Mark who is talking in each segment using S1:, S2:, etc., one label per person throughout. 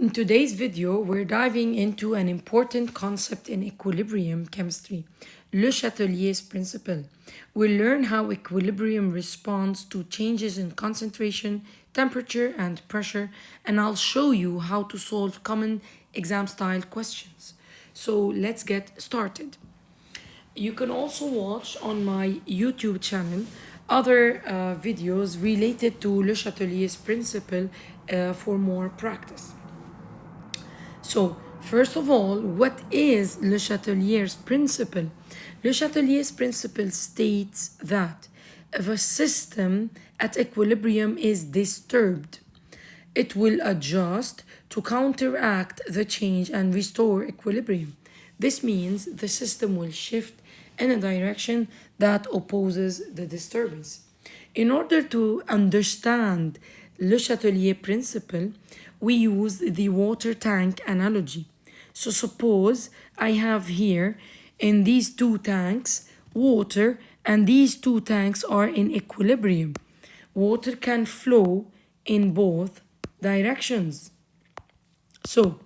S1: In today's video, we're diving into an important concept in equilibrium chemistry, Le Chatelier's principle. We'll learn how equilibrium responds to changes in concentration, temperature, and pressure, and I'll show you how to solve common exam-style questions. So let's get started. You can also watch on my YouTube channel other videos related to Le Chatelier's principle for more practice. So, first of all, what is Le Chatelier's principle? Le Chatelier's principle states that if a system at equilibrium is disturbed, it will adjust to counteract the change and restore equilibrium. This means the system will shift in a direction that opposes the disturbance. In order to understand Le Chatelier principle, we use the water tank analogy. So suppose I have here in these two tanks water, and these two tanks are in equilibrium. Water can flow in both directions. So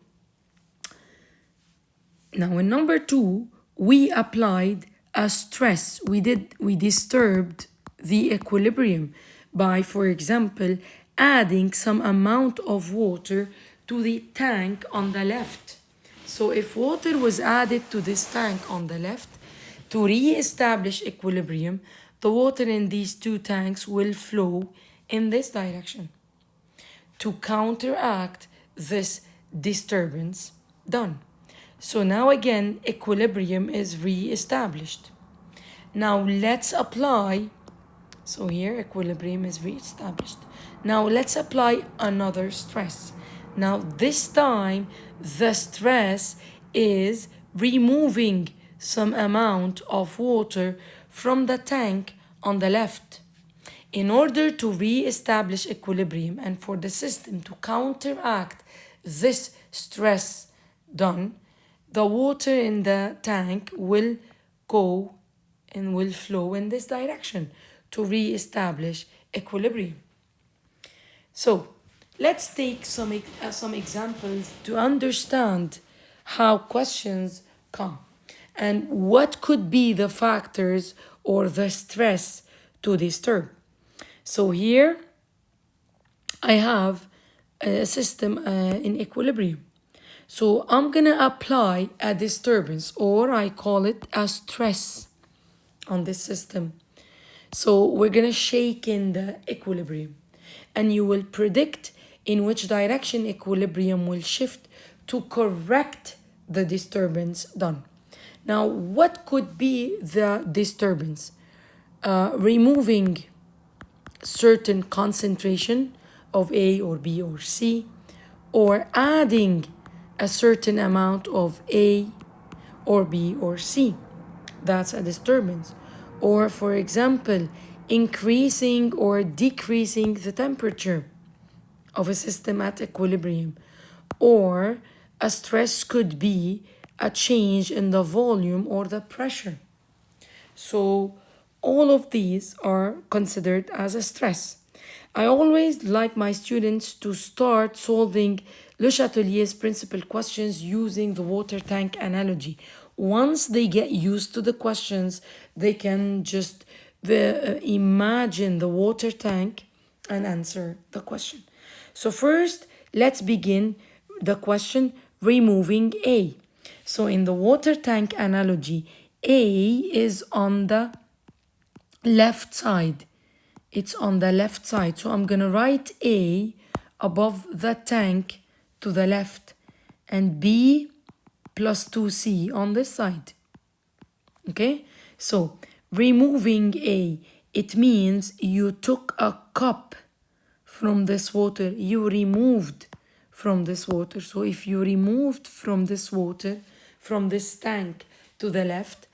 S1: now in number 2, we applied a stress. We disturbed the equilibrium by, for example, adding some amount of water to the tank on the left. So if water was added to this tank on the left, to re-establish equilibrium, the water in these two tanks will flow in this direction. To counteract this disturbance, done. So now again, equilibrium is re-established. Now let's apply, so here equilibrium is re-established. Now let's apply another stress. Now this time, the stress is removing some amount of water from the tank on the left. In order to re-establish equilibrium and for the system to counteract this stress done, the water in the tank will go and will flow in this direction to re-establish equilibrium. So let's take some examples to understand how questions come and what could be the factors or the stress to disturb. So here I have a system in equilibrium. So I'm gonna apply a disturbance, or I call it a stress, on this system. So we're gonna shake in the equilibrium, and you will predict in which direction equilibrium will shift to correct the disturbance done. Now, what could be the disturbance? Removing certain concentration of A or B or C, or adding a certain amount of A or B or C. That's a disturbance. Or, for example, increasing or decreasing the temperature of a system at equilibrium. Or a stress could be a change in the volume or the pressure. So all of these are considered as a stress. I always like my students to start solving Le Chatelier's principal questions using the water tank analogy. Once they get used to the questions, they can just imagine the water tank and answer the question. So first, let's begin the question removing A. So in the water tank analogy, A is on the left side. It's on the left side. So I'm going to write A above the tank to the left and B plus 2C on this side. Okay? So removing A, it means you took a cup from this water. You removed from this water. So if you removed from this water, from this tank to the left,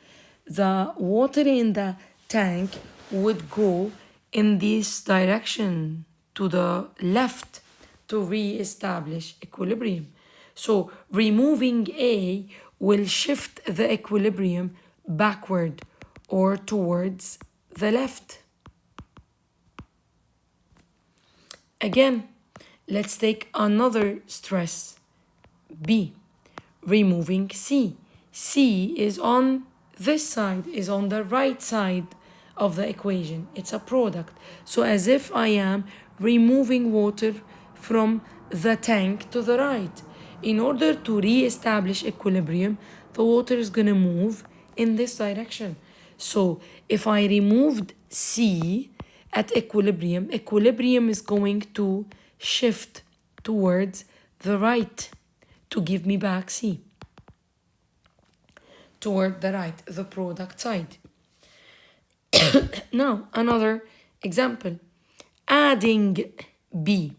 S1: the water in the tank would go in this direction to the left to re-establish equilibrium. So removing A will shift the equilibrium backward or towards the left. Again, let's take another stress. B. Removing C. C is on this side, is on the right side of the equation. It's a product. So as if I am removing water from the tank to the right. In order to re-establish equilibrium, the water is going to move in this direction. So if I removed C at equilibrium, equilibrium is going to shift towards the right to give me back C. Toward the right, the product side. Now, another example. Adding B.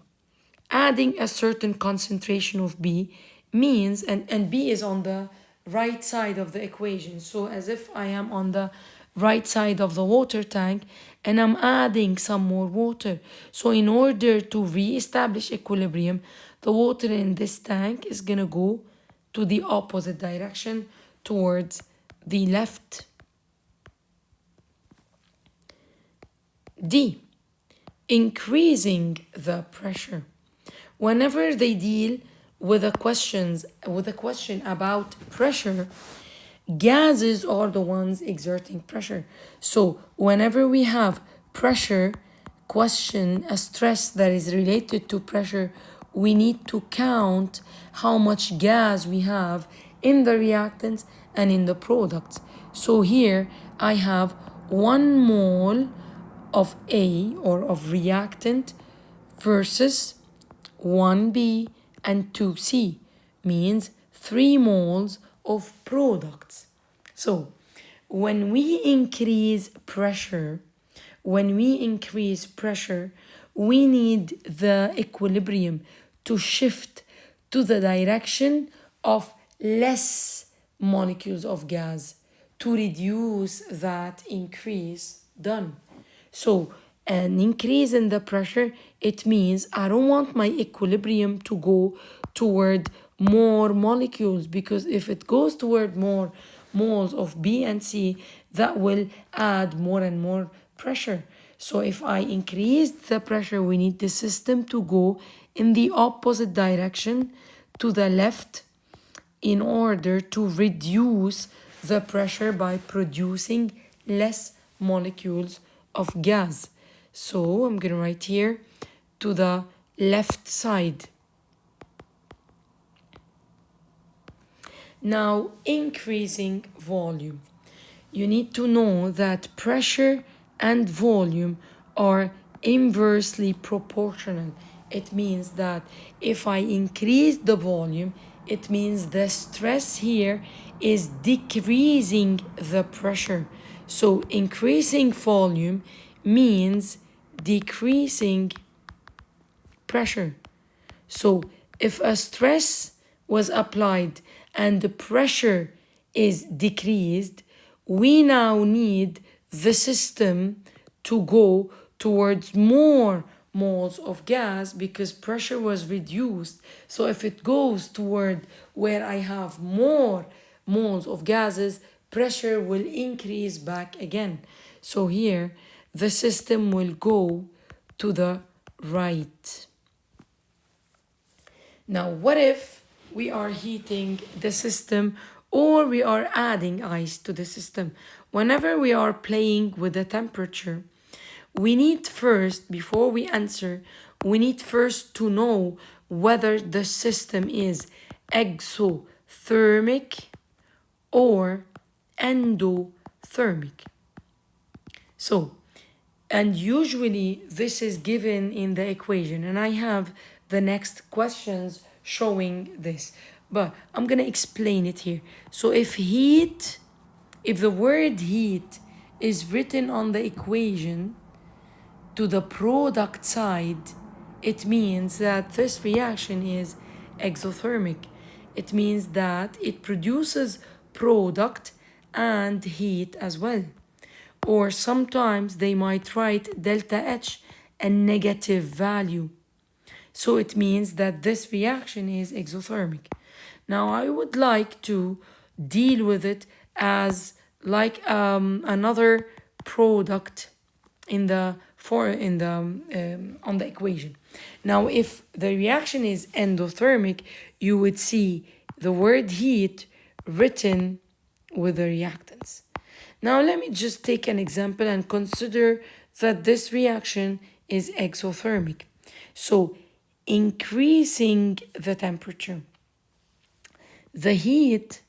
S1: Adding a certain concentration of B means, and B is on the right side of the equation. So as if I am on the right side of the water tank and I'm adding some more water. So in order to re-establish equilibrium, the water in this tank is going to go to the opposite direction towards the left. D. Increasing the pressure. Whenever they deal with a question about pressure, gases are the ones exerting pressure. So whenever we have pressure question, a stress that is related to pressure, we need to count how much gas we have in the reactants and in the products. So here I have 1 mole of A or of reactant versus 1B and 2C, means 3 moles of products. So when we increase pressure, we need the equilibrium to shift to the direction of less molecules of gas to reduce that increase done. So an increase in the pressure, it means I don't want my equilibrium to go toward more molecules, because if it goes toward more moles of B and C, that will add more and more pressure. So if I increase the pressure, we need the system to go in the opposite direction to the left in order to reduce the pressure by producing less molecules of gas. So I'm going to write here to the left side. Now, increasing volume. You need to know that pressure and volume are inversely proportional. It means that if I increase the volume, it means the stress here is decreasing the pressure. So increasing volume means decreasing pressure. So if a stress was applied and the pressure is decreased, we now need the system to go towards more moles of gas because pressure was reduced. So if it goes toward where I have more moles of gases, pressure will increase back again. So here the system will go to the right. Now, what if we are heating the system or we are adding ice to the system? Whenever we are playing with the temperature, we need first, before we answer, we need first to know whether the system is exothermic or endothermic. So, and usually this is given in the equation, and I have the next questions showing this, but I'm gonna explain it here. So if the word heat is written on the equation to the product side, it means that this reaction is exothermic. It means that it produces product and heat as well. Or sometimes they might write delta H, a negative value. So it means that this reaction is exothermic. Now I would like to deal with it as like another product in the for in the on the equation. Now, if the reaction is endothermic, you would see the word heat written with the reactants. Now, let me just take an example and consider that this reaction is exothermic. So, increasing the temperature. The heat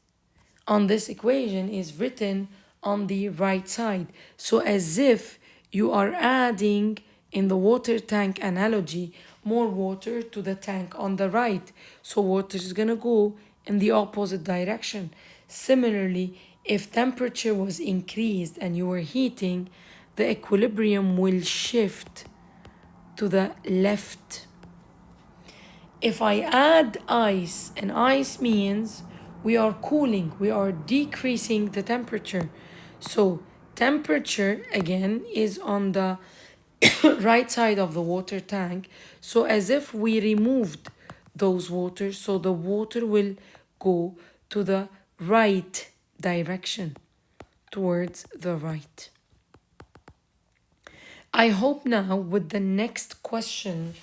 S1: on this equation is written on the right side. So as if you are adding, in the water tank analogy, more water to the tank on the right. So water is going to go in the opposite direction. Similarly, if temperature was increased and you were heating, the equilibrium will shift to the left. If I add ice, and ice means we are cooling, we are decreasing the temperature. So temperature again is on the right side of the water tank. So as if we removed those waters, so the water will go to the right direction, towards the right. I hope now with the next question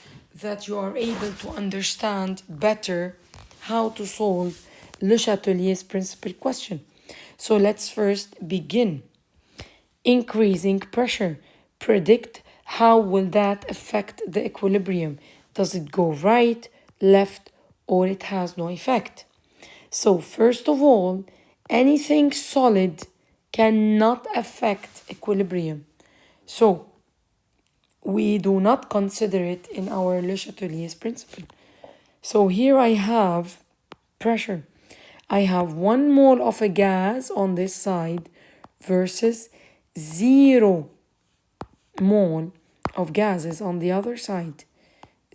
S1: that you are able to understand better how to solve Le Chatelier's principal question. So let's first begin. Increasing pressure. Predict how will that affect the equilibrium. Does it go right, left, or it has no effect? So first of all, anything solid cannot affect equilibrium. So we do not consider it in our Le Chatelier's principle. So here I have pressure. I have 1 mole of a gas on this side versus 0 mole of gases on the other side.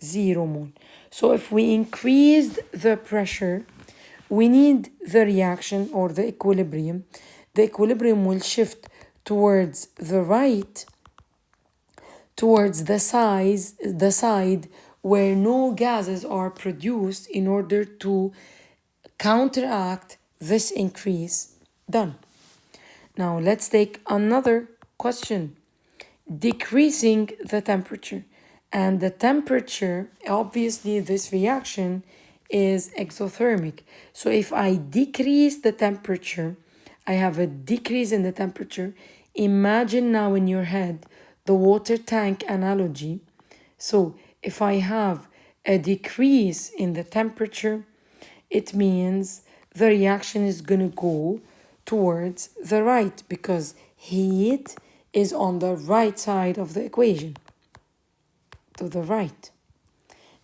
S1: 0 mole. So if we increased the pressure, we need the reaction or the equilibrium. The equilibrium will shift towards the right, towards the side where no gases are produced in order to counteract this increase. Done. Now let's take another question. Decreasing the temperature. And the temperature, obviously this reaction is exothermic. So if I decrease the temperature, I have a decrease in the temperature. Imagine now in your head the water tank analogy. So if I have a decrease in the temperature, it means the reaction is going to go towards the right because heat is on the right side of the equation, to the right.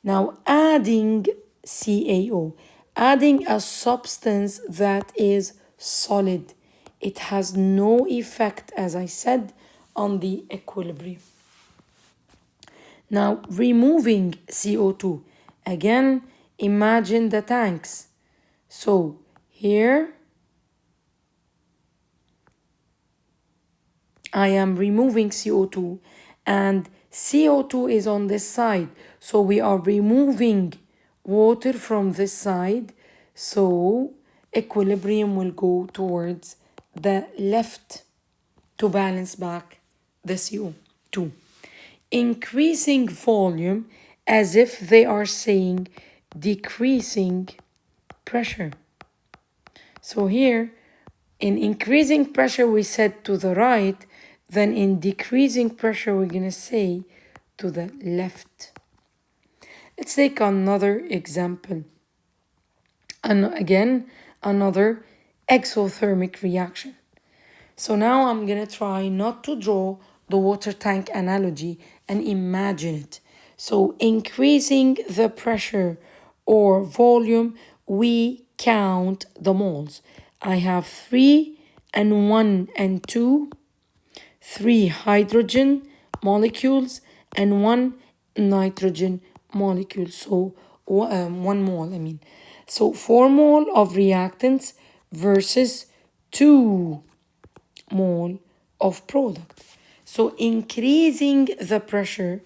S1: Now adding CaO, adding a substance that is solid, it has no effect, as I said, on the equilibrium. Now removing CO2, again imagine the tanks. So here I am removing CO2 and CO2 is on this side. So we are removing water from this side. So equilibrium will go towards the left to balance back the CO2. Increasing volume, as if they are saying decreasing pressure. So here, in increasing pressure, we said to the right, then in decreasing pressure, we're going to say to the left. Let's take another example. And again, another exothermic reaction. So now I'm going to try not to draw the water tank analogy and imagine it. So increasing the pressure or volume, we count the moles. I have 3 and 1 and 2, 3 hydrogen molecules and 1 nitrogen molecule. So 1 mole, I mean. So 4 mole of reactants versus 2 mole of product. So increasing the pressure,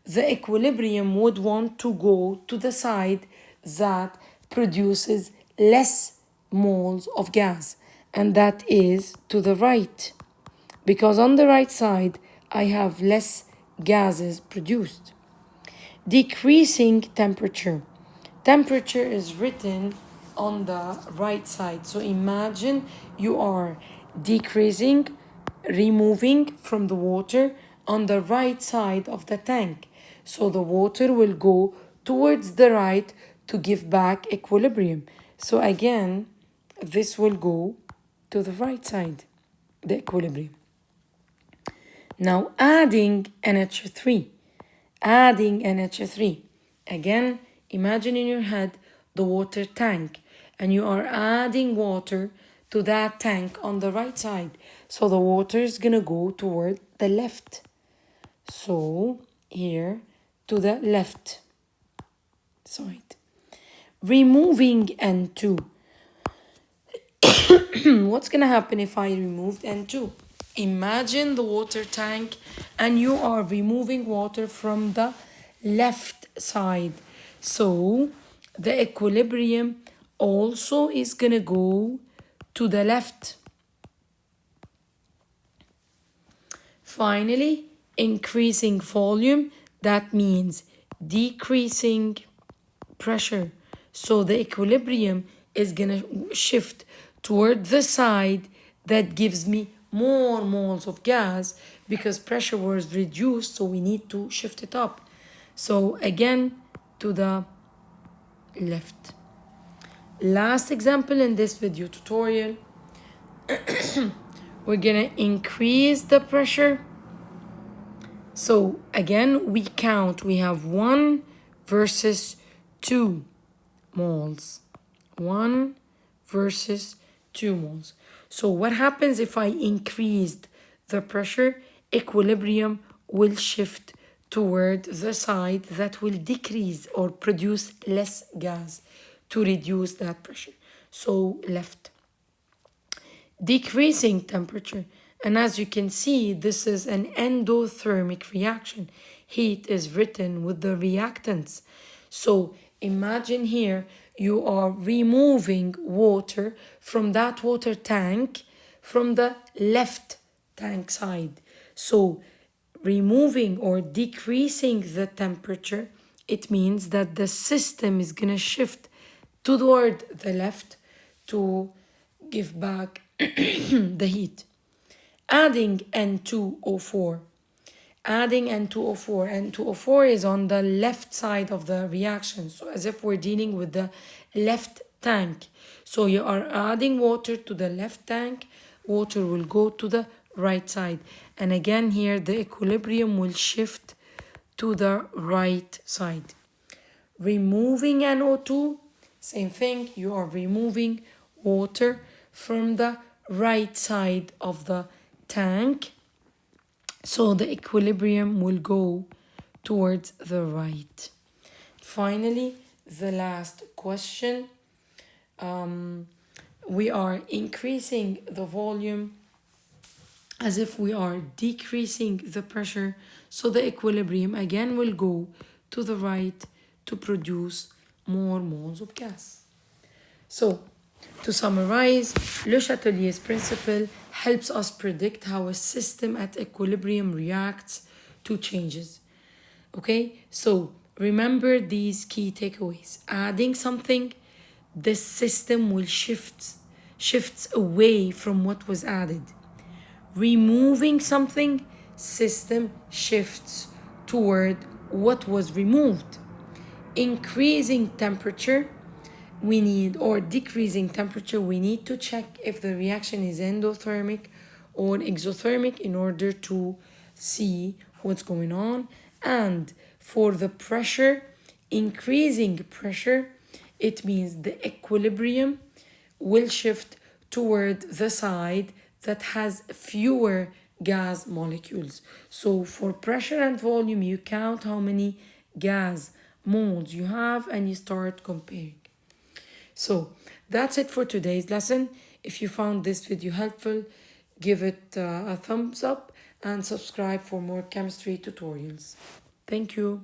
S1: the equilibrium would want to go to the side that produces less moles of gas, and that is to the right, because on the right side I have less gases produced. Decreasing temperature. Temperature is written on the right side. So imagine you are decreasing, removing from the water on the right side of the tank. So the water will go towards the right to give back equilibrium. So again, this will go to the right side, the equilibrium. Now adding NH3. Adding NH3. Again, imagine in your head the water tank and you are adding water to that tank on the right side. So the water is going to go toward the left. So here to the left side. Removing N2. What's going to happen if I removed N2? Imagine the water tank and you are removing water from the left side. So the equilibrium also is going to go to the left. Finally, increasing volume, that means decreasing pressure. So the equilibrium is going to shift toward the side that gives me more moles of gas because pressure was reduced, so we need to shift it up. So again, to the left. Last example in this video tutorial, we're gonna increase the pressure. So again, we count, we have 1 versus 2 moles. 1 versus 2 moles. So what happens if I increased the pressure? Equilibrium will shift toward the side that will decrease or produce less gas to reduce that pressure. So left. Decreasing temperature. And as you can see, this is an endothermic reaction. Heat is written with the reactants. So imagine here you are removing water from that water tank from the left tank side. So removing or decreasing the temperature, it means that the system is going to shift toward the left to give back the heat. Adding N2O4. Adding N2O4. N2O4 is on the left side of the reaction. So as if we're dealing with the left tank. So you are adding water to the left tank. Water will go to the right side. And again here the equilibrium will shift to the right side. Removing NO2. Same thing. You are removing water from the right side of the tank, so the equilibrium will go towards the right. Finally, the last question. We are increasing the volume as if we are decreasing the pressure, so the equilibrium again will go to the right to produce more moles of gas. So, to summarize, Le Chatelier's principle helps us predict how a system at equilibrium reacts to changes. Okay, so remember these key takeaways. Adding something, the system will shifts away from what was added. Removing something, system shifts toward what was removed. Increasing temperature, we need, or decreasing temperature, we need to check if the reaction is endothermic or exothermic in order to see what's going on. And for the pressure, increasing pressure, it means the equilibrium will shift toward the side that has fewer gas molecules. So for pressure and volume, you count how many gas moles you have and you start comparing. So that's it for today's lesson. If you found this video helpful, give it a thumbs up and subscribe for more chemistry tutorials. Thank you.